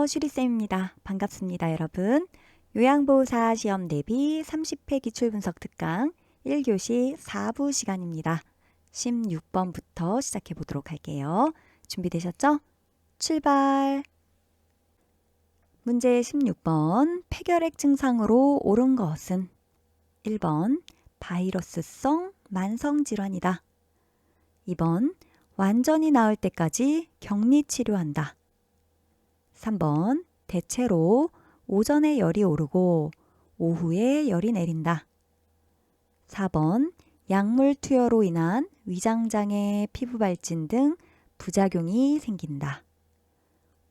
안녕하세요. 슈리쌤입니다. 반갑습니다, 여러분. 요양보호사 시험 대비 30회 기출분석 특강 1교시 4부 시간입니다. 16번부터 시작해 보도록 할게요. 준비되셨죠? 출발! 문제 16번. 폐결핵 증상으로 옳은 것은 1번 바이러스성 만성질환이다. 2번 완전히 나을 때까지 격리 치료한다. 3번 대체로 오전에 열이 오르고 오후에 열이 내린다. 4번 약물 투여로 인한 위장장애, 피부발진 등 부작용이 생긴다.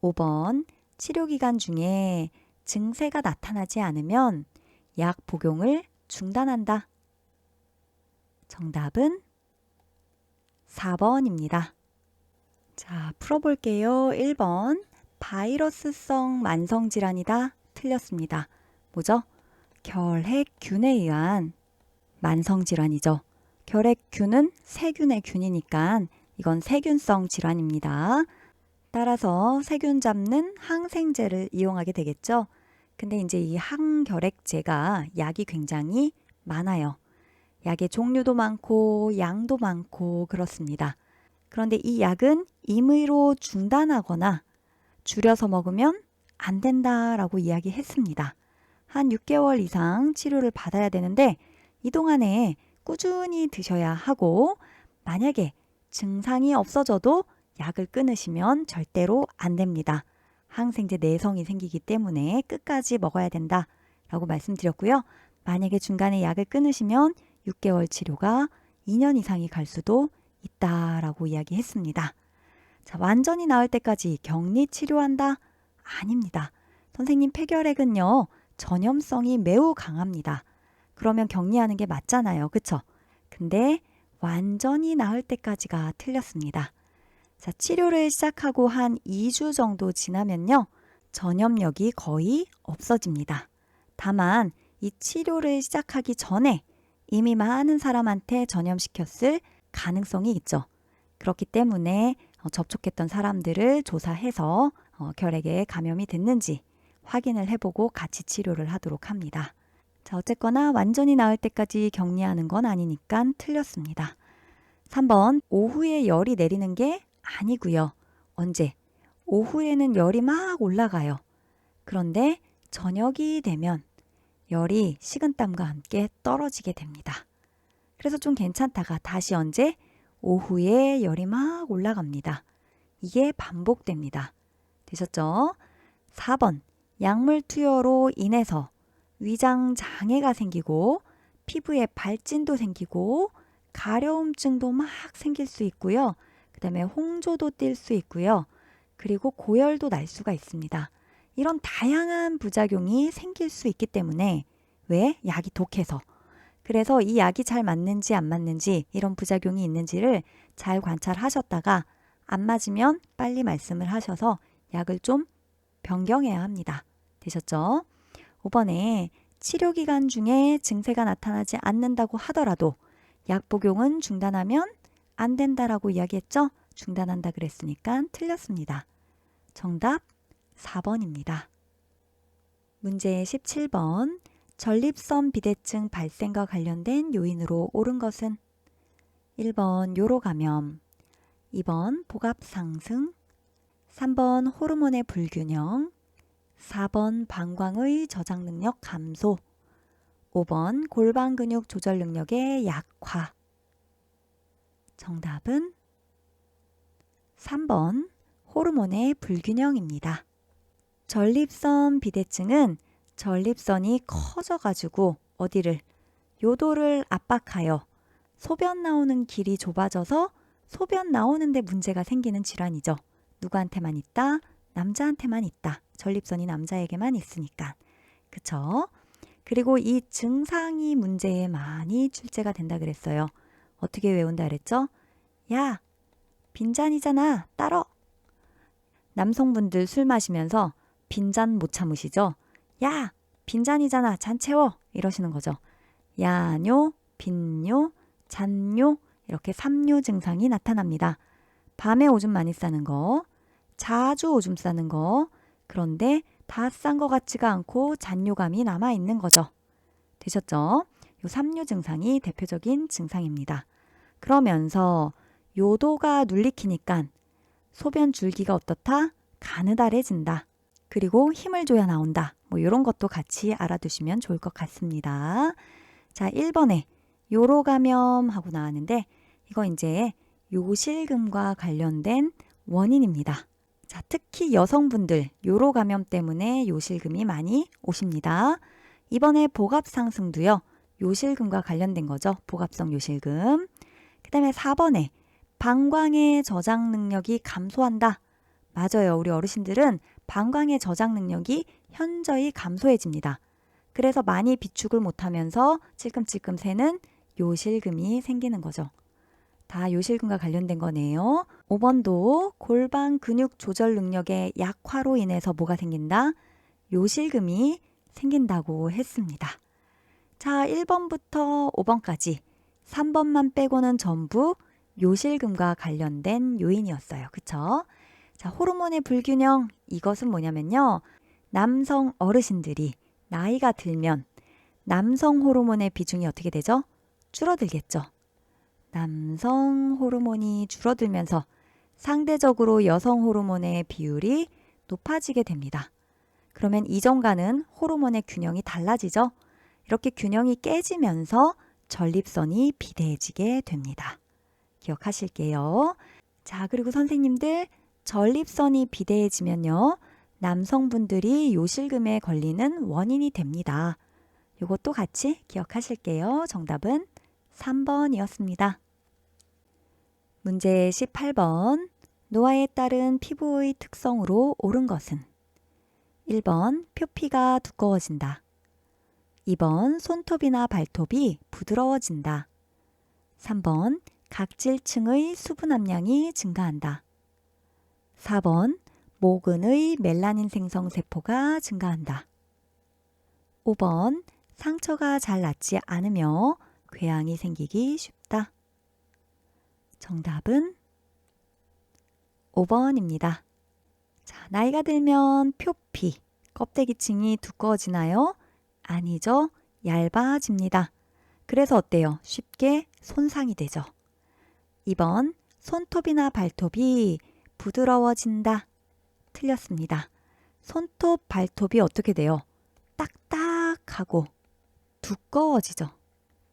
5번 치료기간 중에 증세가 나타나지 않으면 약 복용을 중단한다. 정답은 4번입니다. 자, 풀어볼게요. 1번 바이러스성 만성질환이다. 틀렸습니다. 뭐죠? 결핵균에 의한 만성질환이죠. 결핵균은 세균의 균이니까 이건 세균성 질환입니다. 따라서 세균 잡는 항생제를 이용하게 되겠죠. 근데 이제 이 항결핵제가 약이 굉장히 많아요. 약의 종류도 많고 양도 많고 그렇습니다. 그런데 이 약은 임의로 중단하거나 줄여서 먹으면 안 된다라고 이야기했습니다. 한 6개월 이상 치료를 받아야 되는데 이 동안에 꾸준히 드셔야 하고 만약에 증상이 없어져도 약을 끊으시면 절대로 안 됩니다. 항생제 내성이 생기기 때문에 끝까지 먹어야 된다라고 말씀드렸고요. 만약에 중간에 약을 끊으시면 6개월 치료가 2년 이상이 갈 수도 있다라고 이야기했습니다. 자, 완전히 나을 때까지 격리 치료한다? 아닙니다. 선생님, 폐결핵은요, 전염성이 매우 강합니다. 그러면 격리하는 게 맞잖아요. 그쵸? 근데 완전히 나을 때까지가 틀렸습니다. 자, 치료를 시작하고 한 2주 정도 지나면요, 전염력이 거의 없어집니다. 다만 이 치료를 시작하기 전에 이미 많은 사람한테 전염시켰을 가능성이 있죠. 그렇기 때문에 접촉했던 사람들을 조사해서 결핵에 감염이 됐는지 확인을 해보고 같이 치료를 하도록 합니다. 자, 어쨌거나 완전히 나을 때까지 격리하는 건 아니니까 틀렸습니다. 3번 오후에 열이 내리는 게 아니고요. 언제? 오후에는 열이 막 올라가요. 그런데 저녁이 되면 열이 식은땀과 함께 떨어지게 됩니다. 그래서 좀 괜찮다가 다시 언제? 오후에 열이 막 올라갑니다. 이게 반복됩니다. 되셨죠? 4번 약물 투여로 인해서 위장 장애가 생기고 피부에 발진도 생기고 가려움증도 막 생길 수 있고요. 그 다음에 홍조도 뛸 수 있고요. 그리고 고열도 날 수가 있습니다. 이런 다양한 부작용이 생길 수 있기 때문에 왜? 약이 독해서. 그래서 이 약이 잘 맞는지 안 맞는지 이런 부작용이 있는지를 잘 관찰하셨다가 안 맞으면 빨리 말씀을 하셔서 약을 좀 변경해야 합니다. 되셨죠? 5번에 치료기간 중에 증세가 나타나지 않는다고 하더라도 약 복용은 중단하면 안 된다라고 이야기했죠? 중단한다 그랬으니까 틀렸습니다. 정답 4번입니다. 문제 17번. 전립선 비대증 발생과 관련된 요인으로 옳은 것은 1번 요로 감염, 2번 복압 상승, 3번 호르몬의 불균형, 4번 방광의 저장 능력 감소, 5번 골반 근육 조절 능력의 약화. 정답은 3번 호르몬의 불균형입니다. 전립선 비대증은 전립선이 커져가지고 어디를? 요도를 압박하여 소변 나오는 길이 좁아져서 소변 나오는데 문제가 생기는 질환이죠. 누구한테만 있다? 남자한테만 있다. 전립선이 남자에게만 있으니까. 그쵸? 그리고 이 증상이 문제에 많이 출제가 된다 그랬어요. 어떻게 외운다 그랬죠? 야, 빈잔이잖아. 따러. 남성분들 술 마시면서 빈잔 못 참으시죠? 야, 빈잔이잖아. 잔 채워. 이러시는 거죠. 야뇨, 빈뇨, 잔뇨 이렇게 3뇨 증상이 나타납니다. 밤에 오줌 많이 싸는 거, 자주 오줌 싸는 거, 그런데 다 싼 것 같지가 않고 잔뇨감이 남아있는 거죠. 되셨죠? 요 삼류 증상이 대표적인 증상입니다. 그러면서 요도가 눌리키니까 소변 줄기가 어떻다? 가느다래진다. 그리고 힘을 줘야 나온다. 뭐 이런 것도 같이 알아두시면 좋을 것 같습니다. 자, 1번에 요로 감염 하고 나왔는데 이거 이제 요실금과 관련된 원인입니다. 자, 특히 여성분들 요로 감염 때문에 요실금이 많이 오십니다. 이번에 복압 상승도요. 요실금과 관련된 거죠. 복압성 요실금. 그 다음에 4번에 방광의 저장 능력이 감소한다. 맞아요. 우리 어르신들은 방광의 저장 능력이 현저히 감소해집니다. 그래서 많이 비축을 못하면서 찔끔찔끔 새는 요실금이 생기는 거죠. 다 요실금과 관련된 거네요. 5번도 골반 근육 조절 능력의 약화로 인해서 뭐가 생긴다? 요실금이 생긴다고 했습니다. 자, 1번부터 5번까지 3번만 빼고는 전부 요실금과 관련된 요인이었어요. 그쵸? 자, 호르몬의 불균형, 이것은 뭐냐면요. 남성 어르신들이 나이가 들면 남성 호르몬의 비중이 어떻게 되죠? 줄어들겠죠. 남성 호르몬이 줄어들면서 상대적으로 여성 호르몬의 비율이 높아지게 됩니다. 그러면 이전과는 호르몬의 균형이 달라지죠. 이렇게 균형이 깨지면서 전립선이 비대해지게 됩니다. 기억하실게요. 자, 그리고 선생님들 전립선이 비대해지면요. 남성분들이 요실금에 걸리는 원인이 됩니다. 이것도 같이 기억하실게요. 정답은 3번이었습니다. 문제 18번. 노화에 따른 피부의 특성으로 옳은 것은 1번 표피가 두꺼워진다. 2번 손톱이나 발톱이 부드러워진다. 3번 각질층의 수분 함량이 증가한다. 4번 모근의 멜라닌 생성 세포가 증가한다. 5번 상처가 잘 낫지 않으며 궤양이 생기기 쉽다. 정답은 5번입니다. 자, 나이가 들면 표피, 껍데기층이 두꺼워지나요? 아니죠. 얇아집니다. 그래서 어때요? 쉽게 손상이 되죠. 2번 손톱이나 발톱이 부드러워진다. 틀렸습니다. 손톱, 발톱이 어떻게 돼요? 딱딱하고 두꺼워지죠.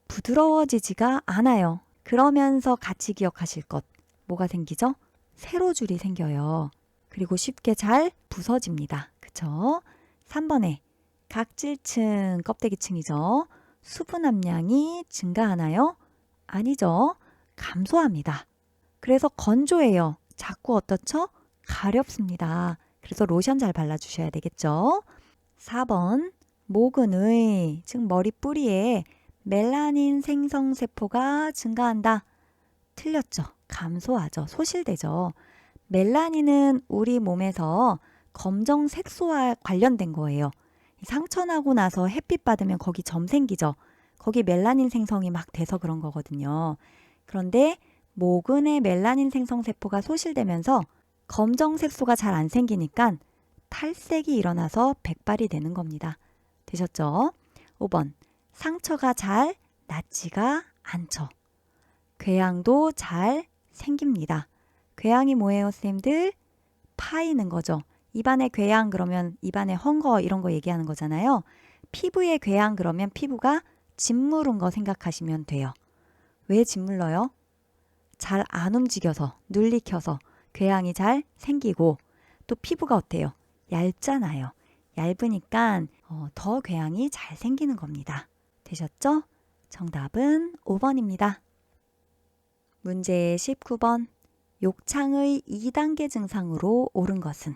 부드러워지지가 않아요. 그러면서 같이 기억하실 것. 뭐가 생기죠? 세로줄이 생겨요. 그리고 쉽게 잘 부서집니다. 그쵸? 3번에 각질층, 껍데기층이죠. 수분 함량이 증가하나요? 아니죠. 감소합니다. 그래서 건조해요. 자꾸 어떻죠? 가렵습니다. 그래서 로션 잘 발라주셔야 되겠죠. 4번 모근의, 즉 머리 뿌리에 멜라닌 생성세포가 증가한다. 틀렸죠. 감소하죠. 소실되죠. 멜라닌은 우리 몸에서 검정 색소와 관련된 거예요. 상처나고 나서 햇빛 받으면 거기 점 생기죠. 거기 멜라닌 생성이 막 돼서 그런 거거든요. 그런데 모근의 멜라닌 생성세포가 소실되면서 검정 색소가 잘 안 생기니까 탈색이 일어나서 백발이 되는 겁니다. 되셨죠? 5번 상처가 잘 낫지가 않죠. 궤양도 잘 생깁니다. 궤양이 뭐예요, 선생님들? 파이는 거죠. 입안의 궤양 그러면 입안의 헝거 이런 거 얘기하는 거잖아요. 피부의 궤양 그러면 피부가 짓무른 거 생각하시면 돼요. 왜 짓물러요? 잘 안 움직여서 눌리켜서 궤양이 잘 생기고 또 피부가 어때요? 얇잖아요. 얇으니까 더 궤양이 잘 생기는 겁니다. 되셨죠? 정답은 5번입니다. 문제 19번. 욕창의 2단계 증상으로 옳은 것은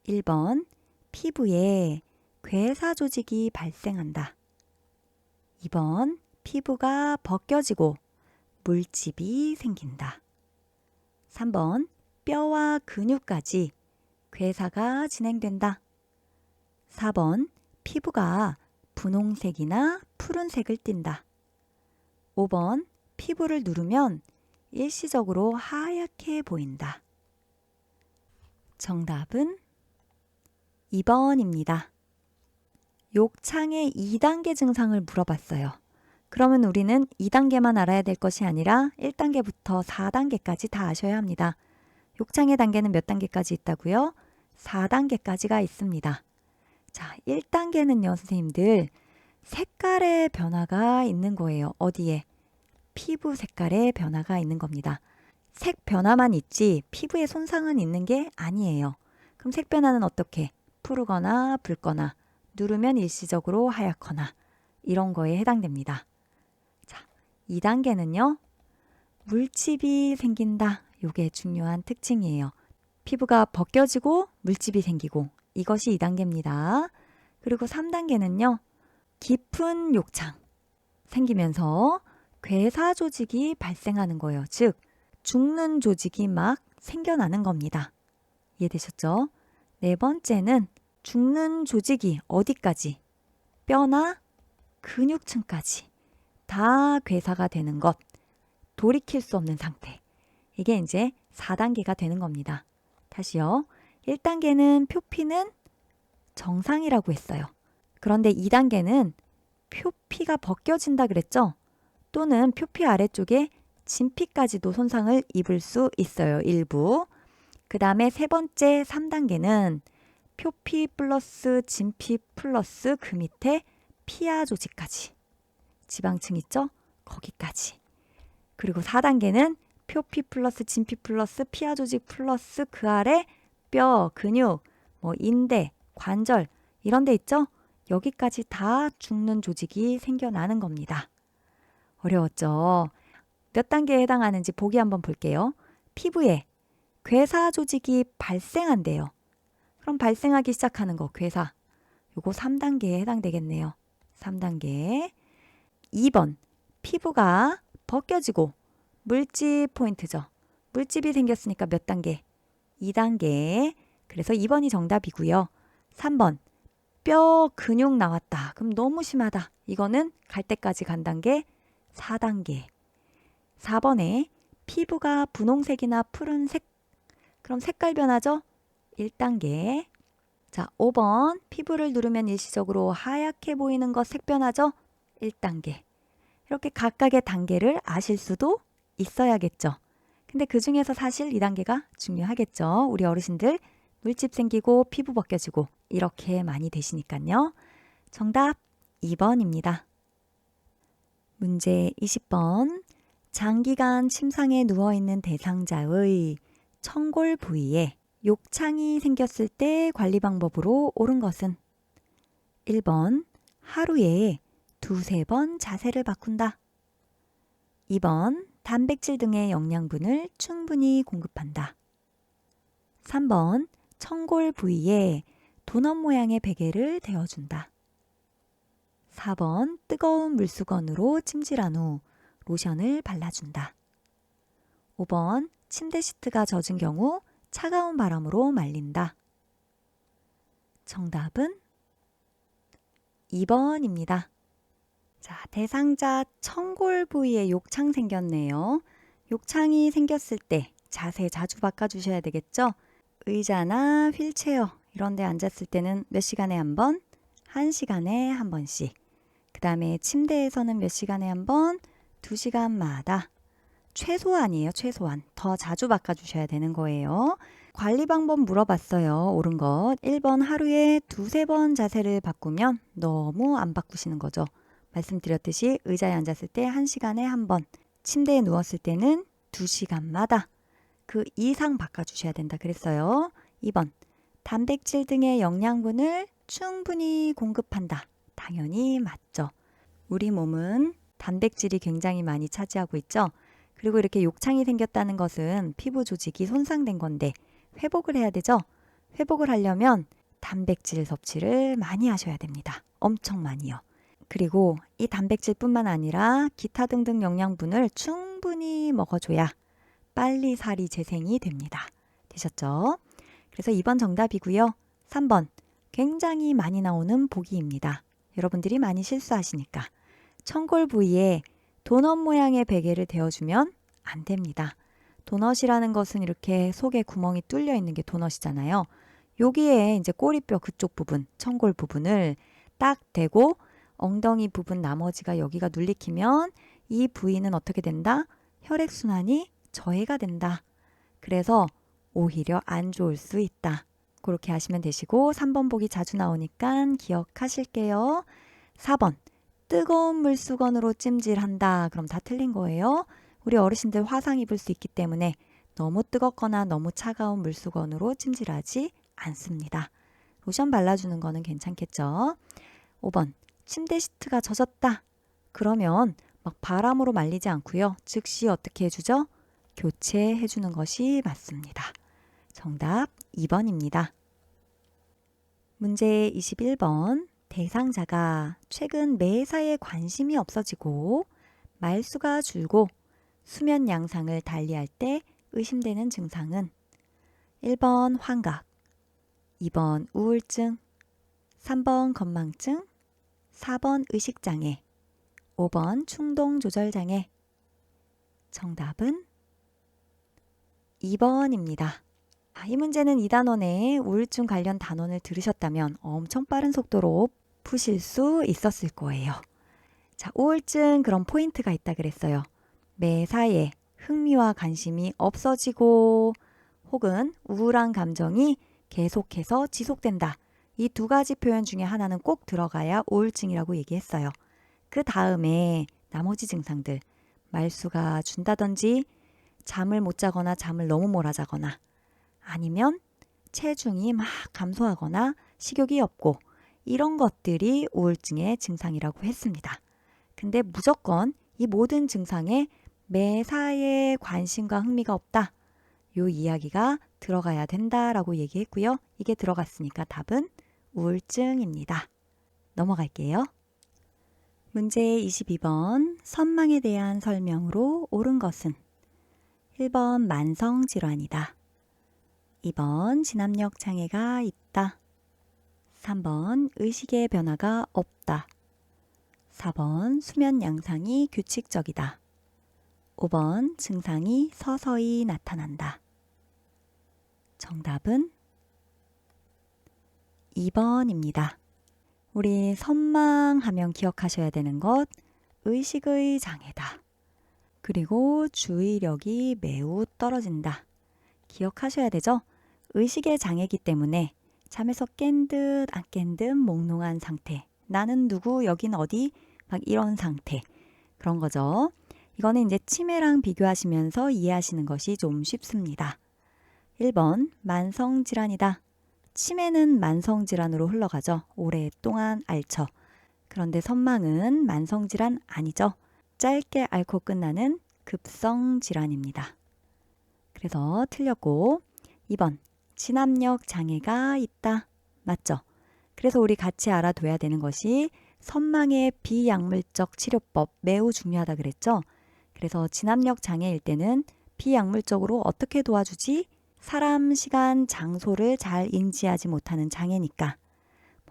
1번 피부에 괴사 조직이 발생한다. 2번 피부가 벗겨지고 물집이 생긴다. 3번 뼈와 근육까지 괴사가 진행된다. 4번 피부가 분홍색이나 푸른색을 띈다. 5번 피부를 누르면 일시적으로 하얗게 보인다. 정답은 2번입니다. 욕창의 2단계 증상을 물어봤어요. 그러면 우리는 2단계만 알아야 될 것이 아니라 1단계부터 4단계까지 다 아셔야 합니다. 욕창의 단계는 몇 단계까지 있다고요? 4단계까지가 있습니다. 자, 1단계는요, 선생님들, 색깔의 변화가 있는 거예요. 어디에? 피부 색깔의 변화가 있는 겁니다. 색 변화만 있지 피부에 손상은 있는 게 아니에요. 그럼 색 변화는 어떻게? 푸르거나 붉거나, 누르면 일시적으로 하얗거나 이런 거에 해당됩니다. 자, 2단계는요. 물집이 생긴다. 이게 중요한 특징이에요. 피부가 벗겨지고 물집이 생기고 이것이 2단계입니다. 그리고 3단계는요. 깊은 욕창 생기면서 괴사 조직이 발생하는 거예요. 즉, 죽는 조직이 막 생겨나는 겁니다. 이해되셨죠? 네 번째는 죽는 조직이 어디까지? 뼈나 근육층까지 다 괴사가 되는 것, 돌이킬 수 없는 상태. 이게 이제 4단계가 되는 겁니다. 다시요. 1단계는 표피는 정상이라고 했어요. 그런데 2단계는 표피가 벗겨진다 그랬죠? 또는 표피 아래쪽에 진피까지도 손상을 입을 수 있어요. 일부. 그 다음에 세 번째 3단계는 표피 플러스 진피 플러스 그 밑에 피하 조직까지. 지방층 있죠? 거기까지. 그리고 4단계는 표피 플러스 진피 플러스 피하 조직 플러스 그 아래 뼈, 근육, 인대, 관절 이런 데 있죠? 여기까지 다 죽는 조직이 생겨나는 겁니다. 어려웠죠? 몇 단계에 해당하는지 보기 한번 볼게요. 피부에 괴사 조직이 발생한대요. 그럼 발생하기 시작하는 거 괴사. 요거 3단계에 해당되겠네요. 3단계. 2번. 피부가 벗겨지고 물집 포인트죠. 물집이 생겼으니까 몇 단계? 2단계. 그래서 2번이 정답이고요. 3번. 뼈 근육 나왔다. 그럼 너무 심하다. 이거는 갈 때까지 간 단계 4단계. 4번에 피부가 분홍색이나 푸른색. 그럼 색깔 변화죠? 1단계. 자, 5번 피부를 누르면 일시적으로 하얗게 보이는 것 색 변화죠? 1단계. 이렇게 각각의 단계를 아실 수도 있어야겠죠. 근데 그 중에서 사실 2단계가 중요하겠죠. 우리 어르신들 물집 생기고 피부 벗겨지고 이렇게 많이 되시니까요. 정답 2번입니다. 문제 20번. 장기간 침상에 누워있는 대상자의 청골 부위에 욕창이 생겼을 때 관리 방법으로 옳은 것은 1번 하루에 2-3번 자세를 바꾼다. 2번 단백질 등의 영양분을 충분히 공급한다. 3번 청골 부위에 도넛 모양의 베개를 대어준다. 4번 뜨거운 물수건으로 찜질한 후 로션을 발라준다. 5번 침대 시트가 젖은 경우 차가운 바람으로 말린다. 정답은 2번입니다. 자, 대상자 청골 부위에 욕창 생겼네요. 욕창이 생겼을 때 자세 자주 바꿔주셔야 되겠죠? 의자나 휠체어 이런 데 앉았을 때는 몇 시간에 한 번? 1시간에 한 번씩. 그 다음에 침대에서는 몇 시간에 한 번? 2시간마다. 최소한이에요. 최소한. 더 자주 바꿔주셔야 되는 거예요. 관리 방법 물어봤어요. 옳은 것. 1번 하루에 2-3번 자세를 바꾸면 너무 안 바꾸시는 거죠. 말씀드렸듯이 의자에 앉았을 때 1시간에 한 번, 침대에 누웠을 때는 2시간마다 그 이상 바꿔주셔야 된다 그랬어요. 2번 단백질 등의 영양분을 충분히 공급한다. 당연히 맞죠. 우리 몸은 단백질이 굉장히 많이 차지하고 있죠. 그리고 이렇게 욕창이 생겼다는 것은 피부 조직이 손상된 건데 회복을 해야 되죠. 회복을 하려면 단백질 섭취를 많이 하셔야 됩니다. 엄청 많이요. 그리고 이 단백질뿐만 아니라 기타 등등 영양분을 충분히 먹어줘야 빨리 살이 재생이 됩니다. 되셨죠? 그래서 2번 정답이고요. 3번 굉장히 많이 나오는 보기입니다. 여러분들이 많이 실수하시니까 청골 부위에 도넛 모양의 베개를 대어주면 안 됩니다. 도넛이라는 것은 이렇게 속에 구멍이 뚫려 있는 게 도넛이잖아요. 여기에 이제 꼬리뼈 그쪽 부분, 청골 부분을 딱 대고 엉덩이 부분 나머지가 여기가 눌리키면 이 부위는 어떻게 된다? 혈액순환이 저해가 된다. 그래서 오히려 안 좋을 수 있다. 그렇게 하시면 되시고 3번 보기 자주 나오니까 기억하실게요. 4번 뜨거운 물수건으로 찜질한다. 그럼 다 틀린 거예요. 우리 어르신들 화상 입을 수 있기 때문에 너무 뜨겁거나 너무 차가운 물수건으로 찜질하지 않습니다. 로션 발라주는 거는 괜찮겠죠. 5번 침대 시트가 젖었다. 그러면 막 바람으로 말리지 않고요. 즉시 어떻게 해주죠? 교체해 주는 것이 맞습니다. 정답 2번입니다. 문제 21번. 대상자가 최근 매사에 관심이 없어지고 말수가 줄고 수면 양상을 달리할 때 의심되는 증상은 1번 환각, 2번 우울증, 3번 건망증, 4번 의식장애, 5번 충동조절장애. 정답은 2번입니다. 이 문제는 2단원에 우울증 관련 단원을 들으셨다면 엄청 빠른 속도로 푸실 수 있었을 거예요. 자, 우울증 그런 포인트가 있다 그랬어요. 매사에 흥미와 관심이 없어지고 혹은 우울한 감정이 계속해서 지속된다. 이 두 가지 표현 중에 하나는 꼭 들어가야 우울증이라고 얘기했어요. 그 다음에 나머지 증상들, 말수가 준다든지 잠을 못 자거나 잠을 너무 몰아자거나 아니면 체중이 막 감소하거나 식욕이 없고 이런 것들이 우울증의 증상이라고 했습니다. 근데 무조건 이 모든 증상에 매사에 관심과 흥미가 없다. 요 이야기가 들어가야 된다라고 얘기했고요. 이게 들어갔으니까 답은 우울증입니다. 넘어갈게요. 문제 22번. 선망에 대한 설명으로 옳은 것은 1번 만성질환이다. 2번 진압력 장애가 있다. 3번 의식의 변화가 없다. 4번 수면 양상이 규칙적이다. 5번 증상이 서서히 나타난다. 정답은 2번입니다. 우리 선망하면 기억하셔야 되는 것, 의식의 장애다. 그리고 주의력이 매우 떨어진다. 기억하셔야 되죠? 의식의 장애이기 때문에 잠에서 깬 듯 안 깬 듯 몽롱한 상태. 나는 누구, 여긴 어디? 막 이런 상태. 그런 거죠. 이거는 이제 치매랑 비교하시면서 이해하시는 것이 좀 쉽습니다. 1번 만성질환이다. 치매는 만성질환으로 흘러가죠. 오랫동안 앓죠. 그런데 선망은 만성질환 아니죠. 짧게 앓고 끝나는 급성질환입니다. 그래서 틀렸고 2번 진압력 장애가 있다. 맞죠? 그래서 우리 같이 알아둬야 되는 것이 선망의 비약물적 치료법 매우 중요하다 그랬죠? 그래서 진압력 장애일 때는 비약물적으로 어떻게 도와주지? 사람, 시간, 장소를 잘 인지하지 못하는 장애니까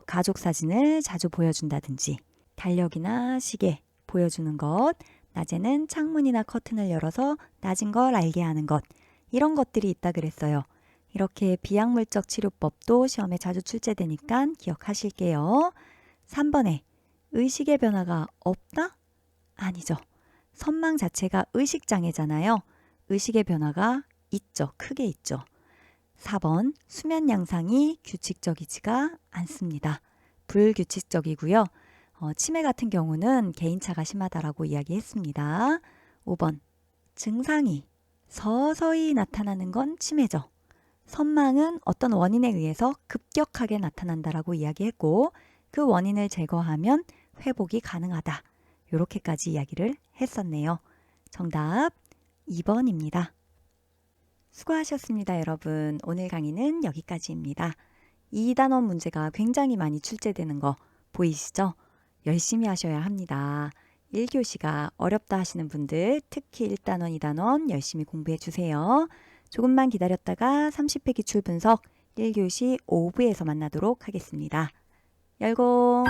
가족 사진을 자주 보여준다든지 달력이나 시계 보여주는 것, 낮에는 창문이나 커튼을 열어서 낮은 걸 알게 하는 것 이런 것들이 있다 그랬어요. 이렇게 비약물적 치료법도 시험에 자주 출제되니까 기억하실게요. 3번에 의식의 변화가 없다? 아니죠. 선망 자체가 의식장애잖아요. 의식의 변화가 있죠. 크게 있죠. 4번 수면 양상이 규칙적이지가 않습니다. 불규칙적이고요. 치매 같은 경우는 개인차가 심하다라고 이야기했습니다. 5번 증상이 서서히 나타나는 건 치매죠. 선망은 어떤 원인에 의해서 급격하게 나타난다라고 이야기했고 그 원인을 제거하면 회복이 가능하다. 이렇게까지 이야기를 했었네요. 정답 2번입니다. 수고하셨습니다, 여러분. 오늘 강의는 여기까지입니다. 2단원 문제가 굉장히 많이 출제되는 거 보이시죠? 열심히 하셔야 합니다. 1교시가 어렵다 하시는 분들 특히 1단원, 2단원 열심히 공부해 주세요. 조금만 기다렸다가 30회 기출 분석 1교시 5부에서 만나도록 하겠습니다. 열공!